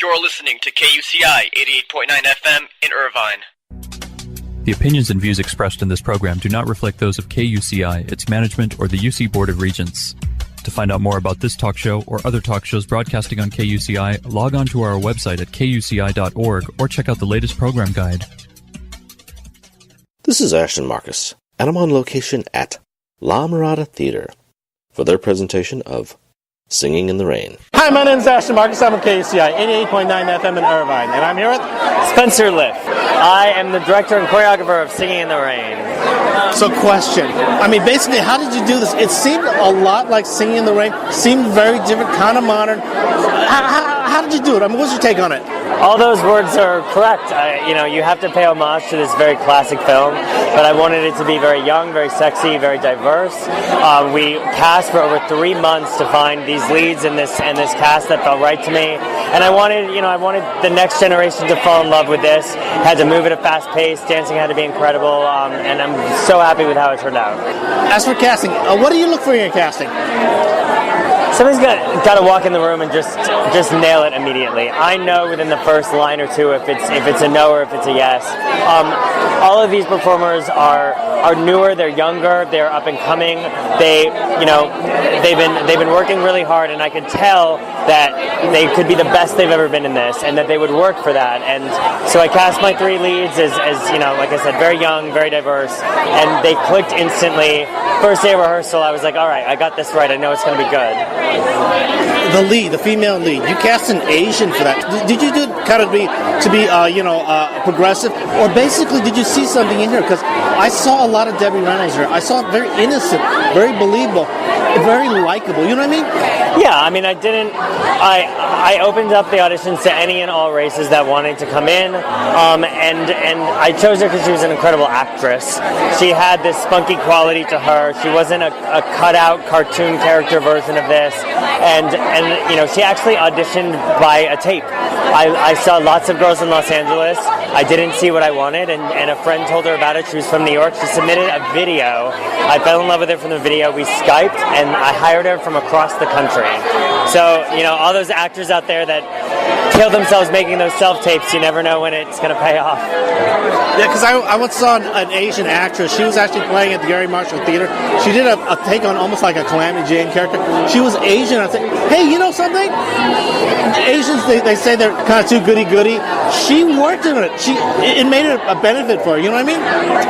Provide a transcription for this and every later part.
You're listening to KUCI 88.9 FM in Irvine. The opinions and views expressed in this program do not reflect those of KUCI, its management, or the UC Board of Regents. To find out more about this talk show or other talk shows broadcasting on KUCI, log on to our website at kuci.org or check out the latest program guide. This is Ashton Marcus, and I'm on location at La Mirada Theater for their presentation of Singing in the Rain. Hi, my name is Ashton Marcus. I'm with KUCI 88.9 FM in Irvine, and I'm here with Spencer Liff. I am the director and choreographer of Singing in the Rain. So, question. I mean, basically, how did you do this? It seemed a lot like Singing in the Rain. Seemed very different, kind of modern. How did you do it? I mean, what's your take on it? All those words are correct. You have to pay homage to this very classic film, but I wanted it to be very young, very sexy, very diverse. We cast for over 3 months to find these leads and this cast that felt right to me. And I wanted the next generation to fall in love with this. Had to move at a fast pace. Dancing had to be incredible, and I'm so happy with how it turned out. As for casting, what do you look for in your casting? Somebody's got to walk in the room and just nail it immediately. I know within the first line or two if it's a no or if it's a yes. All of these performers are newer. They're younger. They're up and coming. They've been working really hard, and I could tell that they could be the best they've ever been in this, and that they would work for that. And so I cast my 3 leads as like I said, very young, very diverse, and they clicked instantly. First day of rehearsal, I was like, all right, I got this right. I know it's going to be good. The female lead, you cast an Asian for that. Did you do it kind of to be progressive, or basically did you see something in here? Because I saw a lot of Debbie Reynolds here. I saw it very innocent, very believable, very likable. You know what I mean? Yeah, I mean, I opened up the auditions to any and all races that wanted to come in, and I chose her because she was an incredible actress. She had this spunky quality to her. She wasn't a cut-out cartoon character version of this, and she actually auditioned by a tape. I saw lots of girls in Los Angeles. I didn't see what I wanted, and a friend told her about it. She was from New York. She submitted a video. I fell in love with her from the video. We Skyped, and I hired her from across the country. So, all those actors out there that kill themselves making those self-tapes, you never know when it's going to pay off. Yeah, because I once saw an Asian actress. She was actually playing at the Gary Marshall Theater. She did a take on almost like a Calamity Jane character. She was Asian. I said, hey, you know something? Asians, they say they're kind of too goody-goody. She worked in it. It made it a benefit for her. You know what I mean?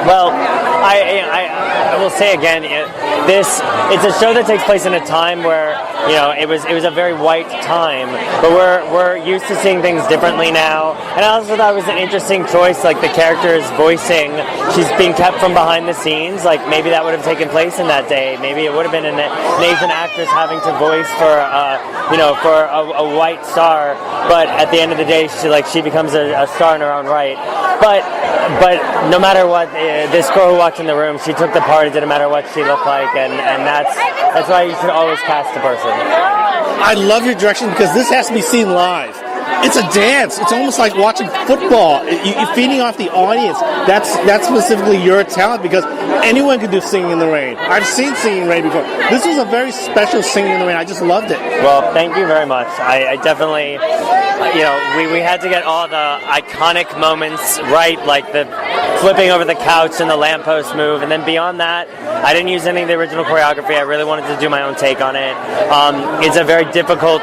Well, I will say again, it's a show that takes place in a time where it was a very white time, but we're used to seeing things differently now. And I also thought it was an interesting choice, like the character is voicing, she's being kept from behind the scenes. Like maybe that would have taken place in that day. Maybe it would have been an Asian actress having to voice for a white star. But at the end of the day, she becomes a star in her own right. But no matter what, this girl who walked in the room, she took the part. It didn't matter what she looked like, and that's why you should always cast a person. I love your direction because this has to be seen live. It's a dance. It's almost like watching football. You're feeding off the audience. That's specifically your talent, because anyone can do Singing in the Rain. I've seen Singing in the Rain before. This was a very special Singing in the Rain. I just loved it. Well, thank you very much. I definitely, we had to get all the iconic moments right, like the flipping over the couch and the lamppost move, and then beyond that, I didn't use any of the original choreography. I really wanted to do my own take on it. It's a very difficult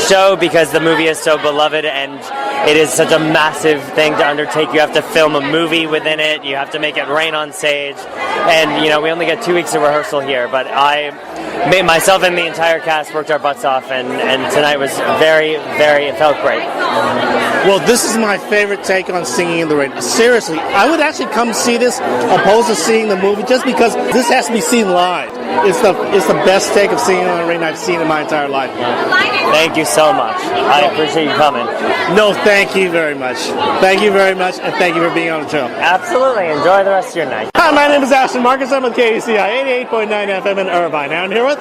show because the movie is so beloved, and it is such a massive thing to undertake. You have to film a movie within it. You have to make it rain on stage. And, we only get 2 weeks of rehearsal here. But myself and the entire cast worked our butts off. And tonight was it felt great. Well, this is my favorite take on Singing in the Rain. Seriously, I would actually come see this opposed to seeing the movie, just because this has to be seen live. It's the best take of Singing in the Rain I've seen in my entire life. Thank you so much. I appreciate you coming. No, thank you very much. Thank you very much, and thank you for being on the show. Absolutely. Enjoy the rest of your night. Hi, my name is Ashton Marcus. I'm with KUCI 88.9 FM in Irvine. Now I'm here with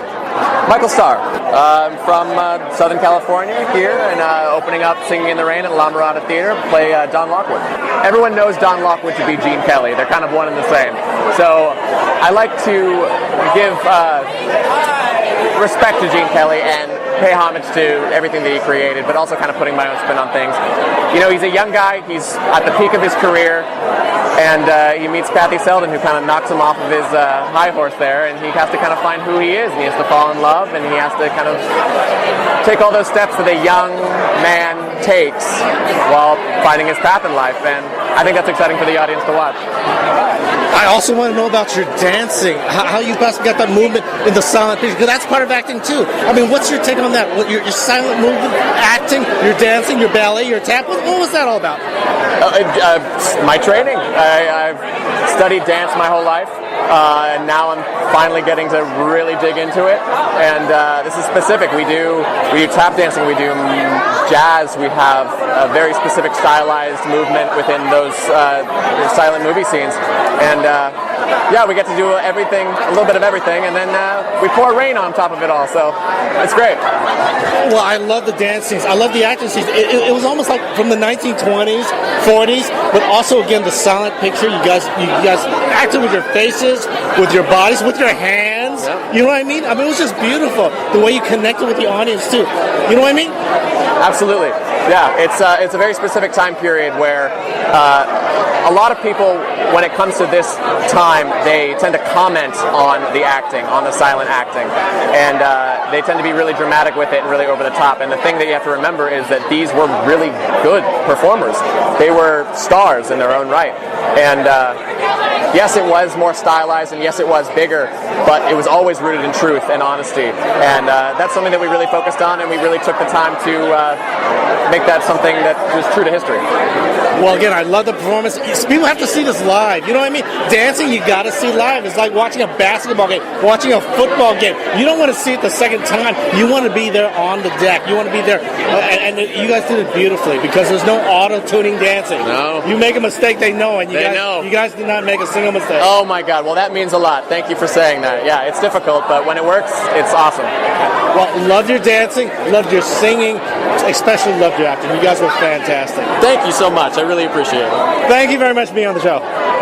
Michael Starr. I'm from Southern California here, and opening up Singing in the Rain at La Mirada Theater, play Don Lockwood. Everyone knows Don Lockwood to be Gene Kelly. They're kind of one and the same. So I like to give respect to Gene Kelly and pay homage to everything that he created, but also kind of putting my own spin on things. You know, he's a young guy. He's at the peak of his career, and he meets Kathy Selden, who kind of knocks him off of his high horse there, and he has to kind of find who he is, and he has to fall in love, and he has to kind of take all those steps that a young man takes while finding his path in life, and I think that's exciting for the audience to watch. I also want to know about your dancing, how you possibly got that movement in the silent picture, because that's part of acting too. I mean, what's your take on that? Your silent movement, acting, your dancing, your ballet, your tap, what was that all about? My training. I've studied dance my whole life, and now I'm finally getting to really dig into it, and this is specific. We do tap dancing, we do jazz, we have a very specific stylized movement within those silent movie scenes, and yeah, we get to do everything, a little bit of everything, and then we pour rain on top of it all, so it's great. Well, I love the dance scenes. I love the acting scenes. It was almost like from the 1920s, 40s, but also, again, the silent picture. You guys acted with your faces, with your bodies, with your hands. Yeah. You know what I mean? I mean, it was just beautiful, the way you connected with the audience, too. You know what I mean? Absolutely. Yeah, it's a very specific time period where a lot of people, when it comes to this time, they tend to comment on the acting, on the silent acting, and they tend to be really dramatic with it and really over the top. And the thing that you have to remember is that these were really good performers. They were stars in their own right. And yes, it was more stylized, and yes, it was bigger, but it was always rooted in truth and honesty. And that's something that we really focused on, and we really took the time to make that something that was true to history. Well, again, I love the performance. People have to see this live. You know what I mean? Dancing, you got to see live. It's like watching a basketball game, watching a football game. You don't want to see it the second time. You want to be there on the deck. You want to be there. And you guys did it beautifully, because there's no auto-tuning dancing. No. You make a mistake, they know. And you guys did not make a single mistake. Oh, my God. Well, that means a lot. Thank you for saying that. Yeah, it's difficult, but when it works, it's awesome. Well, loved your dancing, loved your singing, especially loved your acting. You guys were fantastic. Thank you so much. I really appreciate it. Thank you very much for being on the show.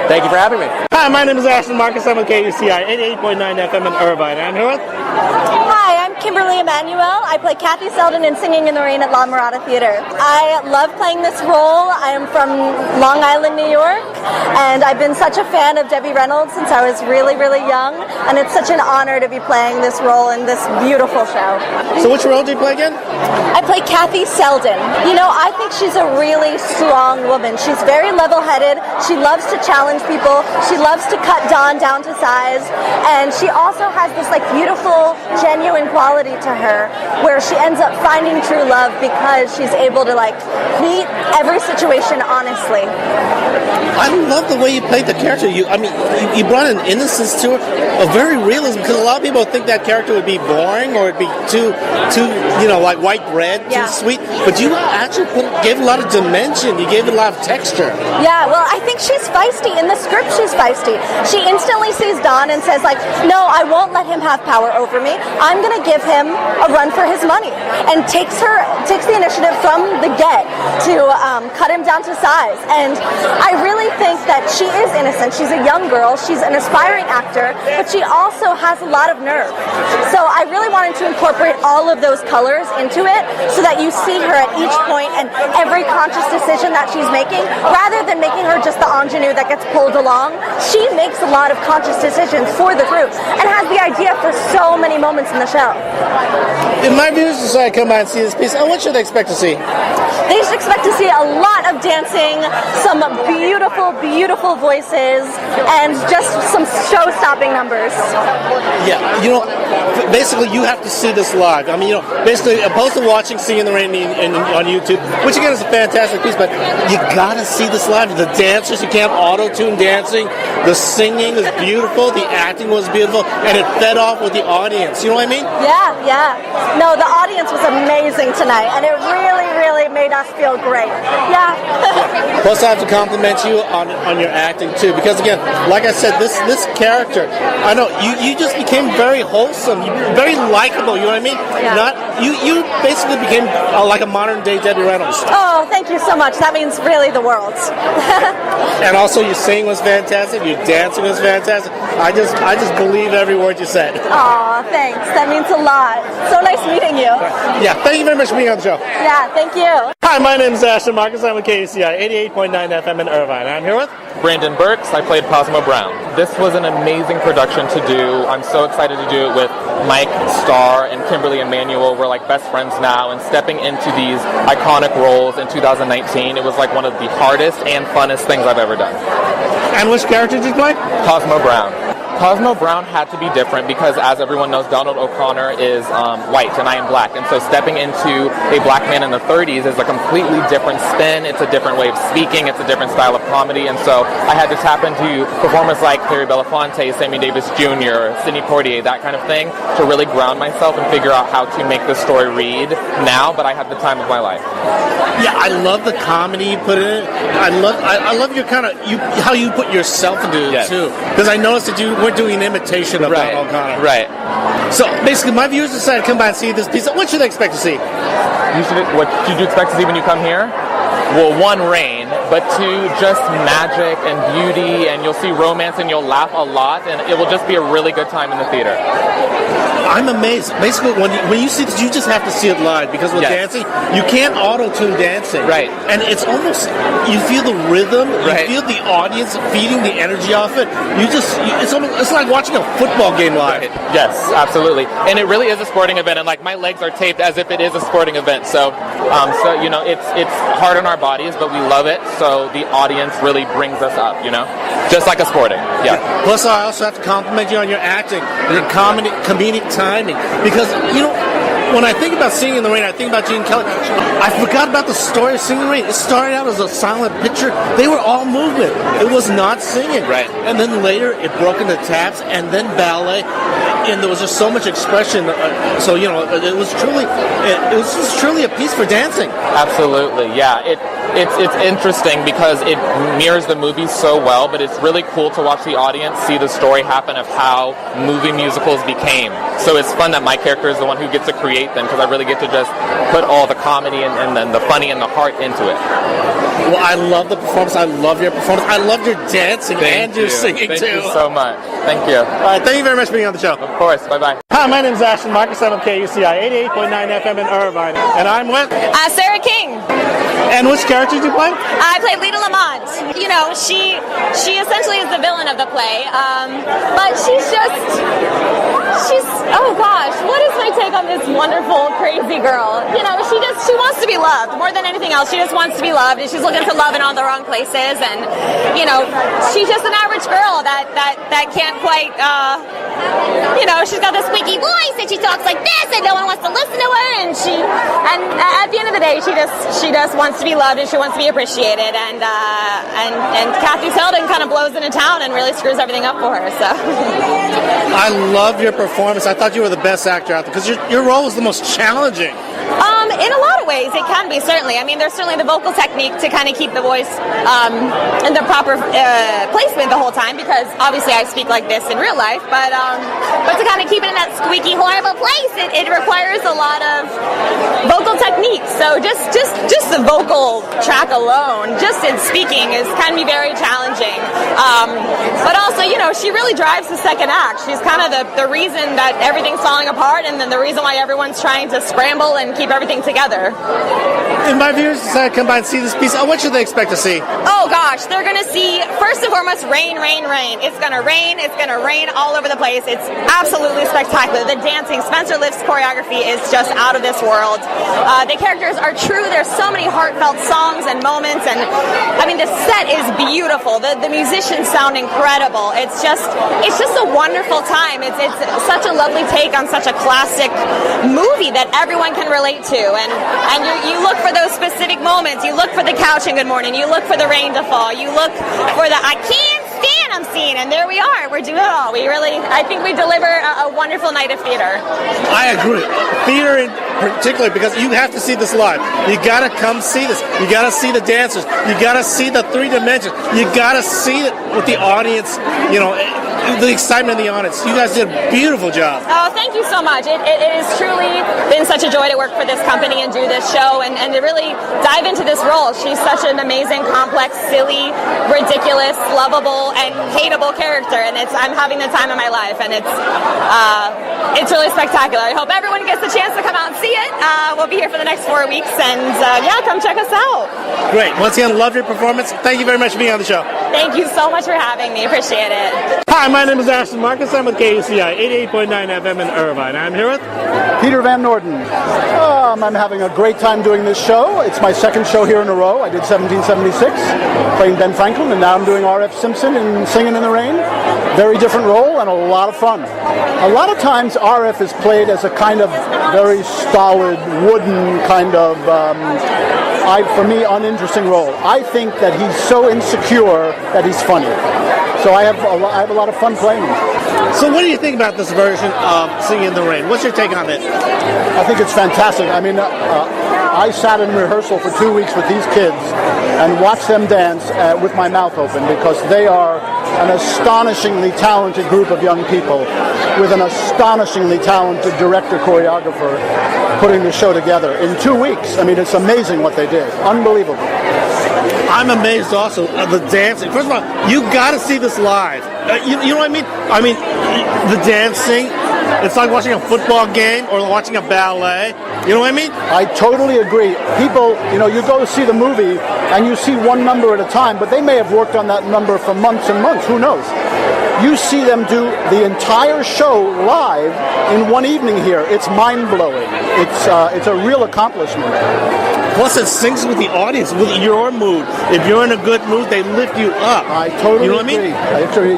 Thank you for having me. Hi, my name is Ashton Marcus. I'm with KUCI 88.9 FM in Irvine. And who? Hi, I'm Kimberly Emanuel. I play Kathy Selden in Singing in the Rain at La Mirada Theater. I love playing this role. I am from Long Island, New York, and I've been such a fan of Debbie Reynolds since I was really, really young, and it's such an honor to be playing this role in this beautiful show. So which role do you play again? I play Kathy Selden. You know, I think she's a really strong woman. She's very level-headed. She loves to challenge people. She loves to cut Dawn down to size, and she also has this like beautiful, genuine quality to her where she ends up finding true love because she's able to like meet every situation honestly. I love the way you played the character. You brought an innocence to her, a very realism, because a lot of people think that character would be boring or it'd be too like white bread, too sweet. But you actually gave a lot of dimension. You gave it a lot of texture. Yeah, well, I think she's feisty. In the script, she's feisty. She instantly sees Don and says, like, no, I won't let him have power over me. I'm going to give him a run for his money. And takes the initiative from the get to cut him down to size. And I really think that she is innocent. She's a young girl. She's an aspiring actor, but she also has a lot of nerve. So I really wanted to incorporate all of those colors into it so that you see her at each point and every conscious decision that she's making, rather than making her just the ingenue that gets pulled along. She makes a lot of conscious decisions for the group and has the idea for so many moments in the show. If my viewers decide to come by and see this piece, what should they expect to see? They should expect to see a lot of dancing, some beautiful, beautiful voices, and just some show-stopping numbers. Yeah, basically you have to see this live. I mean, basically opposed to watching Singing in the Rain on YouTube, which again is a fantastic piece, but you gotta see this live. The dancers, you can't auto-tune dancing. The singing is beautiful, the acting was beautiful, and it fed off with the audience. You know what I mean? Yeah. No, the audience was amazing tonight, and it really, really made us feel great. Yeah. Plus, I have to compliment you on your acting too, because again, like I said, this character, I know you just became very wholesome, very likable. You know what I mean? Yeah. You basically became like a modern day Debbie Reynolds. Oh, thank you so much. That means really the world. And also, your singing was fantastic. Your dancing was fantastic. I just believe every word you said. Aw, thanks. That means a lot. So nice meeting you. Yeah, thank you very much for being on the show. Yeah, thank you. Hi, my name is Ashton Marcus. I'm with KUCI 88.9 FM in Irvine. I'm here with Brandon Burks. I played Cosmo Brown. This was an amazing production to do. I'm so excited to do it with Mike Starr and Kimberly Emanuel. We're like best friends now, and stepping into these iconic roles in 2019, it was like one of the hardest and funnest things I've ever done. And which character did you play? Cosmo Brown. Cosmo Brown had to be different because, as everyone knows, Donald O'Connor is white and I am black. And so stepping into a black man in the 30s is a completely different spin. It's a different way of speaking. It's a different style of comedy. And so I had to tap into performers like Perry Belafonte, Sammy Davis Jr., Sidney Poitier, that kind of thing, to really ground myself and figure out how to make this story read now, but I had the time of my life. Yeah, I love the comedy you put in it. I love your kind of how you put yourself into it too. Because I noticed that you weren't doing an imitation of Donald O'Connor. Right. So basically, my viewers decided to come by and see this piece. What should they expect to see? What should you expect to see when you come here? Well, one, rain, but two, just magic and beauty, and you'll see romance and you'll laugh a lot, and it will just be a really good time in the theater. I'm amazed. Basically, when you see this, you just have to see it live, because with dancing, you can't auto-tune dancing. Right. And it's almost, you feel the rhythm, right. You feel the audience feeding the energy off it. It's like watching a football game live. Right. Yes, absolutely. And it really is a sporting event, and like my legs are taped as if it is a sporting event. So you know, it's hard on our bodies, but we love it. So the audience really brings us up, you know, just like a sporting. Yeah. Plus, I also have to compliment you on your acting, your comedic timing, because you know, when I think about Singing in the Rain, I think about Gene Kelly. I forgot about the story of Singing in the Rain. It started out as a silent picture. They were all movement. It was not singing. Right. And then later, it broke into taps, and then ballet, and there was just so much expression. So you know, it was just truly a piece for dancing. Absolutely, yeah. It's interesting because it mirrors the movie so well, but it's really cool to watch the audience see the story happen of how movie musicals became. So it's fun that my character is the one who gets to create them, because I really get to just put all the comedy and then the funny and the heart into it. Well, I love the performance. I love your performance. I love your dancing and your singing too. Thank you so much. Thank you. All right, thank you very much for being on the show. Of course. Bye-bye. Hi, my name is Ashton Marcus. I'm on KUCI 88.9 FM in Irvine, and I'm with Sarah King. And which character did you play? I played Lita Lamont. You know, she essentially is the villain of the play, but she's oh gosh, what is my take on this wonderful, crazy girl? You know, she wants to be loved more than anything else. She just wants to be loved, and she's looking for love in all the wrong places. And you know, she's just an average girl that can't quite. You know, she's got this squeaky voice, and she talks like this, and no one wants to listen to her. And at the end of the day, she just wants to be loved, and she wants to be appreciated. And Kathy Selden kind of blows into town and really screws everything up for her. So I love your performance. I thought you were the best actor out there, because your role was the most challenging. In a lot of ways, it can be, certainly. I mean, there's certainly the vocal technique to kind of keep the voice in the proper placement the whole time, because obviously I speak like this in real life, but to kind of keep it in that squeaky, horrible place, it requires a lot of vocal technique. So just the vocal track alone, just in speaking, can be very challenging. But also, you know, she really drives the second act. She's kind of the reason that everything's falling apart, and then the reason why everyone's trying to scramble and keep everything together. And my viewers decide to come by and see this piece. What should they expect to see? Oh gosh, they're going to see, first and foremost, rain. It's going to rain. It's going to rain all over the place. It's absolutely spectacular. The dancing, Spencer Lift's choreography is just out of this world. The characters are true. There's so many heartfelt songs and moments, and I mean, the set is beautiful. The musicians sound incredible. It's just a wonderful time. It's such a lovely take on such a classic movie that everyone can relate to, and you look for those specific moments. You look for the couch in Good Morning. You look for the rain to fall. You look for the I can't stand I'm seeing, and there we are. We're doing it all. I think we deliver a wonderful night of theater. I agree. Theater in particular, because you have to see this live. You gotta come see this. You gotta see the dancers. You gotta see the 3 dimensions. You gotta see it with the audience. You know, the excitement in the audience. You guys did a beautiful job. Oh, thank you so much. It has truly been such a joy to work for this company and do this show and to really dive into this role. She's such an amazing, complex, silly, ridiculous, lovable, and hateable character, and I'm having the time of my life, and it's really spectacular. I hope everyone gets the chance to come out and see it. We'll be here for the next 4 weeks, and come check us out. Great. Once again, love your performance. Thank you very much for being on the show. Thank you so much for having me. Appreciate it. Hi, my name is Ashton Marcus. I'm with KUCI 88.9 FM in Irvine. I'm here with Peter Van Norden. I'm having a great time doing this show. It's my second show here in a row. I did 1776, playing Ben Franklin, and now I'm doing R.F. Simpson in Singing in the Rain. Very different role and a lot of fun. A lot of times R.F. is played as a kind of very stolid, wooden kind of, for me, uninteresting role. I think that he's so insecure that he's funny. So I have a lot of fun playing him. So what do you think about this version of Singing in the Rain? What's your take on it? I think it's fantastic. I mean, I sat in rehearsal for 2 weeks with these kids and watched them dance with my mouth open because they are an astonishingly talented group of young people with an astonishingly talented director choreographer putting the show together in 2 weeks. I mean, it's amazing what they did. Unbelievable. I'm amazed also of the dancing. First of all, you got to see this live. You know what I mean? I mean, the dancing, it's like watching a football game or watching a ballet. You know what I mean? I totally agree. People, you go to see the movie and you see one number at a time, but they may have worked on that number for months and months. Who knows? You see them do the entire show live in one evening here. It's mind-blowing. It's a real accomplishment. Plus, it syncs with the audience, with your mood. If you're in a good mood, they lift you up. I totally agree.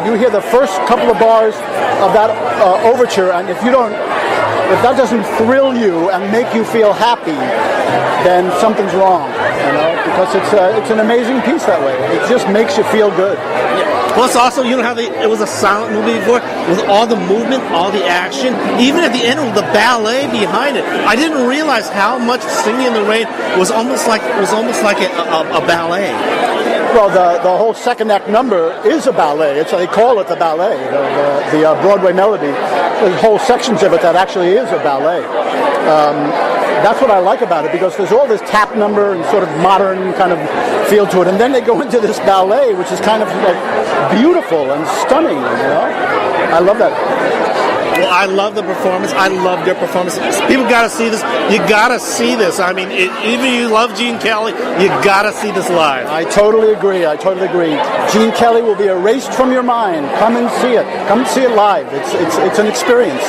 You hear the first couple of bars of that overture, and if that doesn't thrill you and make you feel happy, then something's wrong. Because it's an amazing piece that way. It just makes you feel good. Yeah. Plus, also, you know how it was a silent movie before with all the movement, all the action, even at the end with the ballet behind it. I didn't realize how much Singing in the Rain was almost like a ballet. Well, the whole second act number is a ballet. They call it the ballet, the Broadway melody. There's whole sections of it that actually is a ballet. That's what I like about it, because there's all this tap number and sort of modern kind of feel to it, and then they go into this ballet, which is kind of like beautiful and stunning. I love that. Well, I love the performance. I love your performance. People got to see this. You got to see this. I mean, even if you love Gene Kelly, you got to see this live. I totally agree. Gene Kelly will be erased from your mind. Come and see it. Come and see it live. It's an experience.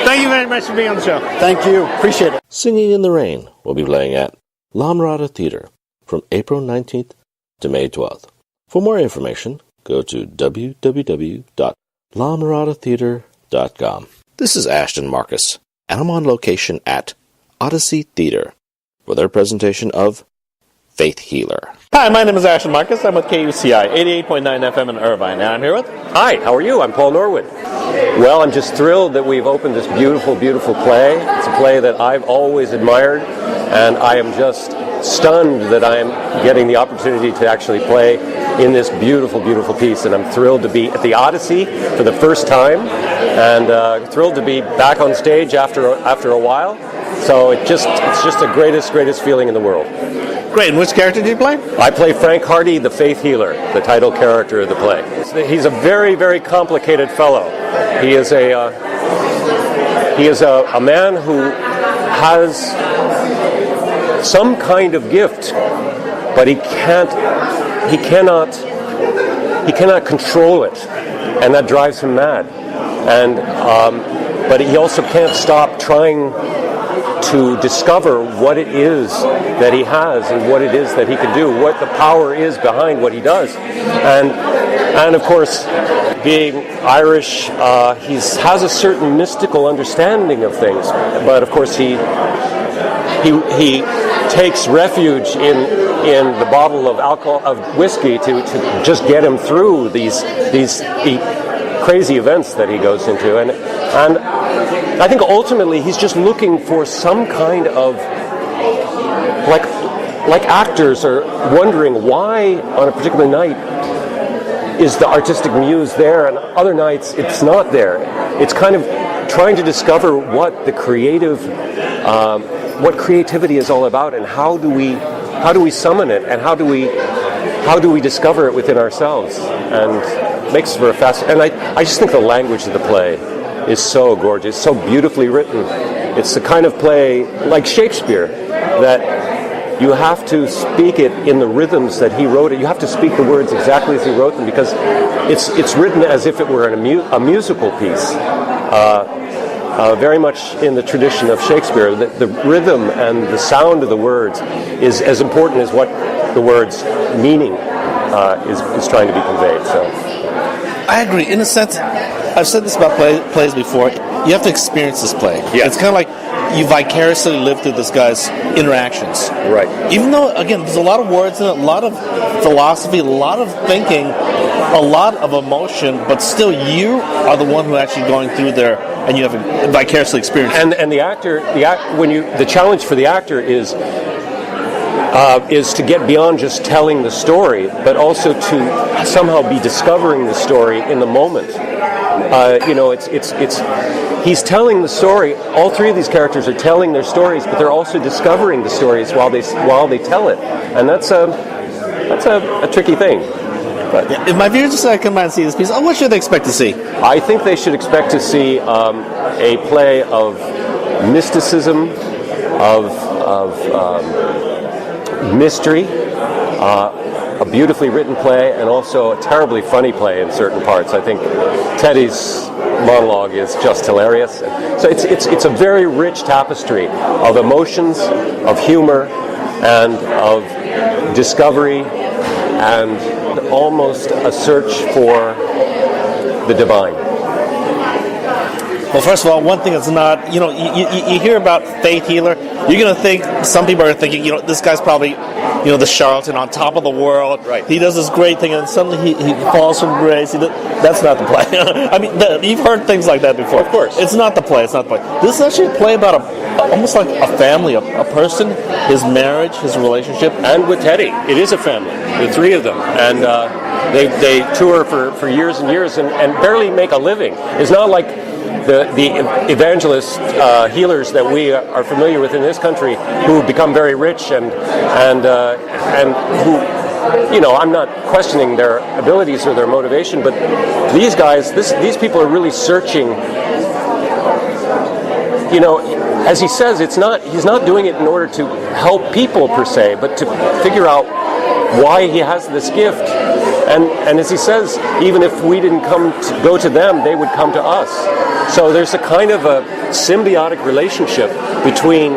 Thank you very much for being on the show. Thank you. Appreciate it. Singing in the Rain will be playing at La Mirada Theater from April 19th to May 12th. For more information, go to www.lamiradatheater.com. This is Ashton Marcus, and I'm on location at Odyssey Theater for their presentation of Faith Healer. Hi, my name is Ashton Marcus. I'm with KUCI 88.9 FM in Irvine, and I'm here with... Hi, how are you? I'm Paul Norwood. Well, I'm just thrilled that we've opened this beautiful, beautiful play. It's a play that I've always admired, and I am just stunned that I'm getting the opportunity to actually play in this beautiful, beautiful piece, and I'm thrilled to be at the Odyssey for the first time, and thrilled to be back on stage after a while. So it's just the greatest feeling in the world. Great. And which character do you play? I play Frank Hardy, the Faith Healer, the title character of the play. He's a very, very complicated fellow. He is a man who has some kind of gift, but he cannot control it, and that drives him mad. And but he also can't stop trying to discover what it is that he has and what it is that he can do, what the power is behind what he does. And of course, being Irish, he has a certain mystical understanding of things, but of course he takes refuge in the bottle of alcohol, of whiskey, to just get him through these crazy events that he goes into, and I think ultimately he's just looking for some kind of, like actors are wondering why on a particular night is the artistic muse there, and other nights it's not there. It's kind of trying to discover what the what creativity is all about, and how do we summon it, and how do we discover it within ourselves, and makes for a fascinating. And I just think the language of the play is so gorgeous, so beautifully written. It's the kind of play like Shakespeare that you have to speak it in the rhythms that he wrote it. You have to speak the words exactly as he wrote them, because it's written as if it were a musical piece. Very much in the tradition of Shakespeare, the rhythm and the sound of the words is as important as what the words' meaning is trying to be conveyed. So, I agree. In a sense, I've said this about plays before. You have to experience this play. Yeah. It's kind of like you vicariously live through this guy's interactions. Right. Even though, again, there's a lot of words in it, a lot of philosophy, a lot of thinking, a lot of emotion, but still you are the one who actually going through there, and you have a vicariously experience. And the actor, the challenge for the actor is to get beyond just telling the story, but also to somehow be discovering the story in the moment. He's telling the story. All three of these characters are telling their stories, but they're also discovering the stories while they tell it, and that's a tricky thing. But if my viewers decide to come out and see this piece, what should they expect to see? I think they should expect to see a play of mysticism, of mystery, a beautifully written play, and also a terribly funny play in certain parts. I think Teddy's monologue is just hilarious. So it's a very rich tapestry of emotions, of humor, and of discovery, and almost a search for the divine. Well, first of all, one thing that's not, you hear about Faith Healer, you're going to think, some people are thinking, this guy's probably, the charlatan on top of the world. Right. He does this great thing, and suddenly he falls from grace. That's not the play. I mean, you've heard things like that before. Of course. It's not the play. This is actually a play about almost like a family, a person, his marriage, his relationship. And with Teddy, it is a family, the three of them. And they tour for years and years and barely make a living. It's not like the evangelist healers that we are familiar with in this country, who become very rich and who, I'm not questioning their abilities or their motivation, but these guys, these people are really searching. As he says, he's not doing it in order to help people per se, but to figure out why he has this gift. And as he says, even if we didn't go to them, they would come to us. So there's a kind of a symbiotic relationship between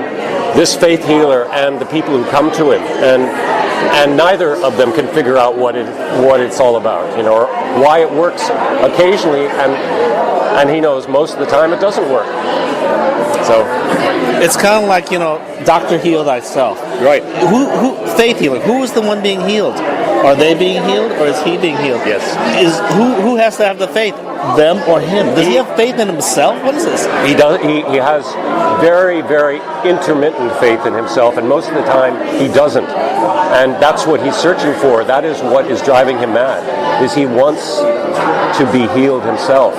this faith healer and the people who come to him, and neither of them can figure out what it's all about, or why it works occasionally, and he knows most of the time it doesn't work. So it's kind of like, Doctor Heal Thyself. Right. Who Faith Healer? Who is the one being healed? Are they being healed, or is he being healed? Yes. Who has to have the faith? Them or him? Does he have faith in himself? What is this? He does. He has very, very intermittent faith in himself, and most of the time he doesn't. And that's what he's searching for. That is what is driving him mad. Is he wants to be healed himself,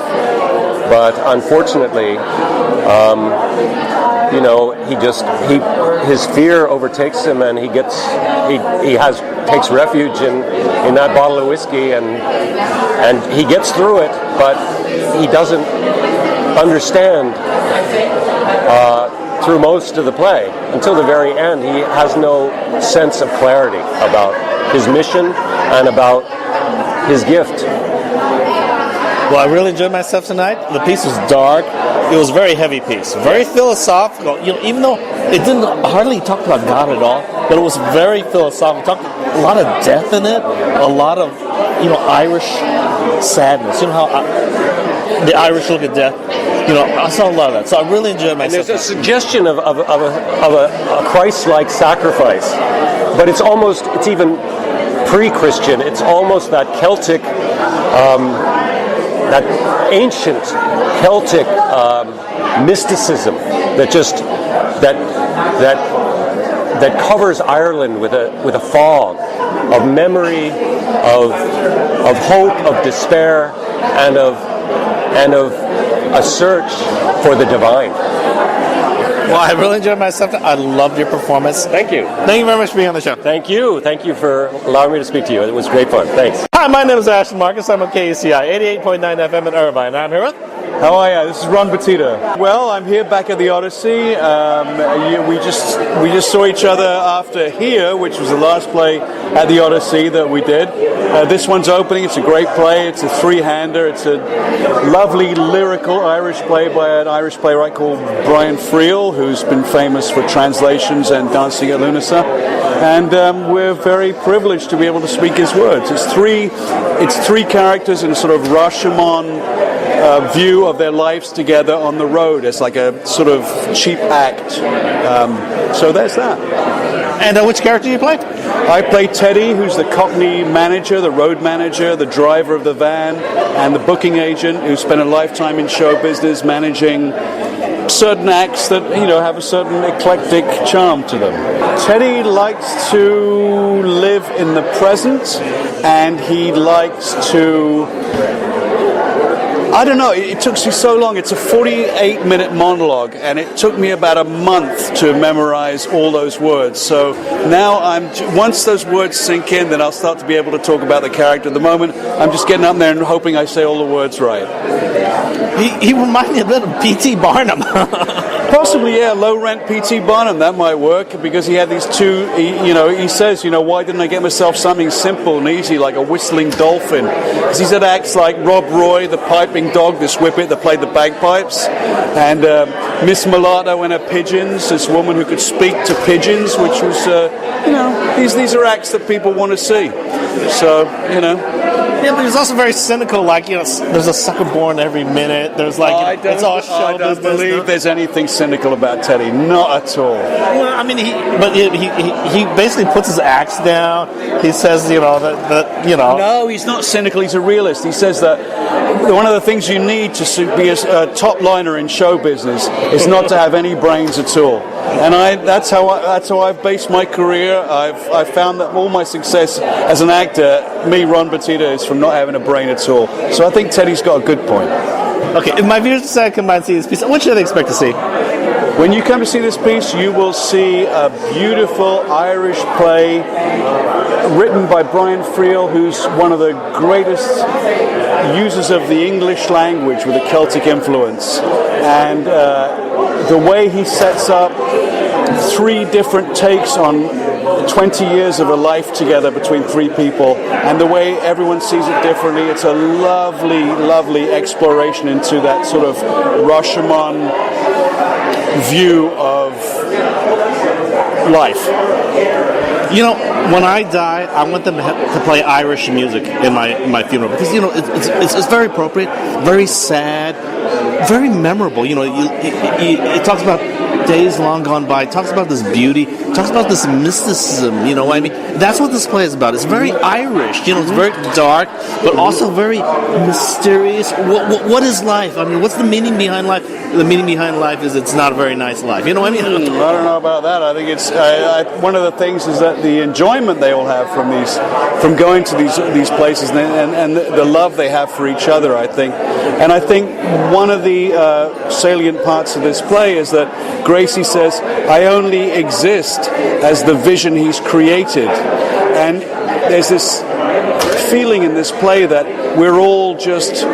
but unfortunately, his fear overtakes him, and he takes refuge in that bottle of whiskey, and he gets through it, but he doesn't understand through most of the play. Until the very end, he has no sense of clarity about his mission and about his gift. Well, I really enjoyed myself tonight. The piece was dark. It was a very heavy piece, very philosophical. Even though it didn't hardly talk about God at all, but it was very philosophical. Talked a lot of death in it, a lot of Irish sadness. How the Irish look at death. I saw a lot of that, so I really enjoyed myself. And there's a suggestion of a Christ-like sacrifice, but it's even pre-Christian. It's almost that Celtic. That ancient Celtic that covers Ireland with a fog of memory, of hope, of despair, and of a search for the divine. Well, I really enjoyed myself. I loved your performance. Thank you. Thank you very much for being on the show. Thank you. Thank you for allowing me to speak to you. It was great fun. Thanks. Hi, my name is Ashton Marcus. I'm on KUCI 88.9 FM in Irvine. I'm here with... How are you? This is Ron Batista. Well, I'm here back at the Odyssey. We just saw each other after here, which was the last play at the Odyssey that we did. This one's opening. It's a great play. It's a three-hander. It's a lovely lyrical Irish play by an Irish playwright called Brian Friel, who's been famous for translations and Dancing at Lunasa. And we're very privileged to be able to speak his words. It's three characters in a sort of Rashomon view of their lives together on the road. It's like a sort of cheap act. So there's that. And which character do you play? I play Teddy, who's the Cockney manager, the road manager, the driver of the van, and the booking agent who spent a lifetime in show business managing certain acts that, have a certain eclectic charm to them. Teddy likes to live in the present, and he likes to... I don't know, it took me so long. It's a 48-minute monologue, and it took me about a month to memorize all those words. So now once those words sink in, then I'll start to be able to talk about the character. At the moment, I'm just getting up there and hoping I say all the words right. He reminds me a bit of P.T. Barnum. Possibly, yeah, low-rent P.T. Barnum, that might work, because he had these two, he says, why didn't I get myself something simple and easy, like a whistling dolphin? Because he's had acts like Rob Roy, the piping dog, this whippet that played the bagpipes, and Miss Mulatto and her pigeons, this woman who could speak to pigeons, which was, these are acts that people want to see. So, Yeah, but he's also very cynical. Like, there's a sucker born every minute. There's like, it's all show I don't business. believe there's anything cynical about Teddy. Not at all. Well, I mean, he basically puts his axe down. He says, No, he's not cynical. He's a realist. He says that one of the things you need to be a top liner in show business is not to have any brains at all. And that's how I've based my career. I've found that all my success as an actor, me, Ron Batista, is from not having a brain at all. So I think Teddy's got a good point. Okay, if my viewers decide to come by and see this piece, what should they expect to see? When you come to see this piece, you will see a beautiful Irish play written by Brian Friel, who's one of the greatest users of the English language with a Celtic influence. And the way he sets up three different takes on 20 years of a life together between three people, and the way everyone sees it differently, it's a lovely, lovely exploration into that sort of Rashomon view of life. When I die, I want them to play Irish music in my funeral, because it's very appropriate, very sad, very memorable. It talks about days long gone by. It talks about this beauty. It talks about this mysticism. I mean, that's what this play is about. It's very Irish. It's very dark, but also very mysterious. What is life? I mean, what's the meaning behind life? The meaning behind life is it's not a very nice life. You know what I mean? I don't know about that. I think it's one of the things is that the enjoyment they all have from going to these places and the love they have for each other. I think one of the salient parts of this play is that Gracie says, "I only exist as the vision he's created," and there's this feeling in this play that we're all just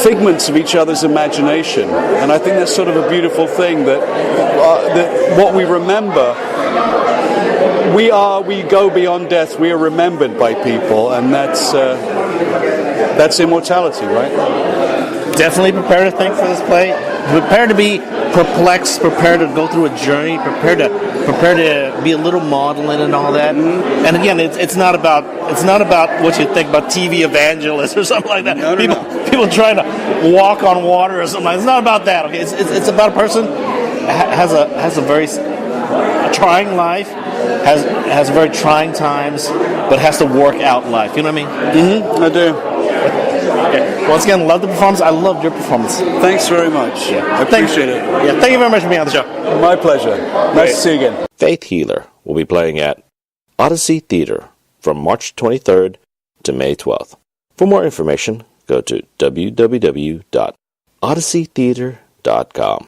figments of each other's imagination, and I think that's sort of a beautiful thing that what we remember, we go beyond death. We are remembered by people, and that's immortality, right? Definitely prepare to think for this play. Prepare to be perplexed. Prepare to go through a journey. Prepare to be a little model in it and all that. Mm-hmm. And again, it's not about what you think about TV evangelists or something like that. No. People trying to walk on water or something. It's not about that. Okay, it's about a person has a very trying life, has very trying times, but has to work out life. You know what I mean? Mm-hmm. I do. Okay. Once again, love the performance. I loved your performance. Thanks very much. Yeah. I appreciate it. Yeah, thank you very much for being on the show. My pleasure. Nice to see you again. Faith Healer will be playing at Odyssey Theater from March 23rd to May 12th. For more information, go to www.odysseytheater.com.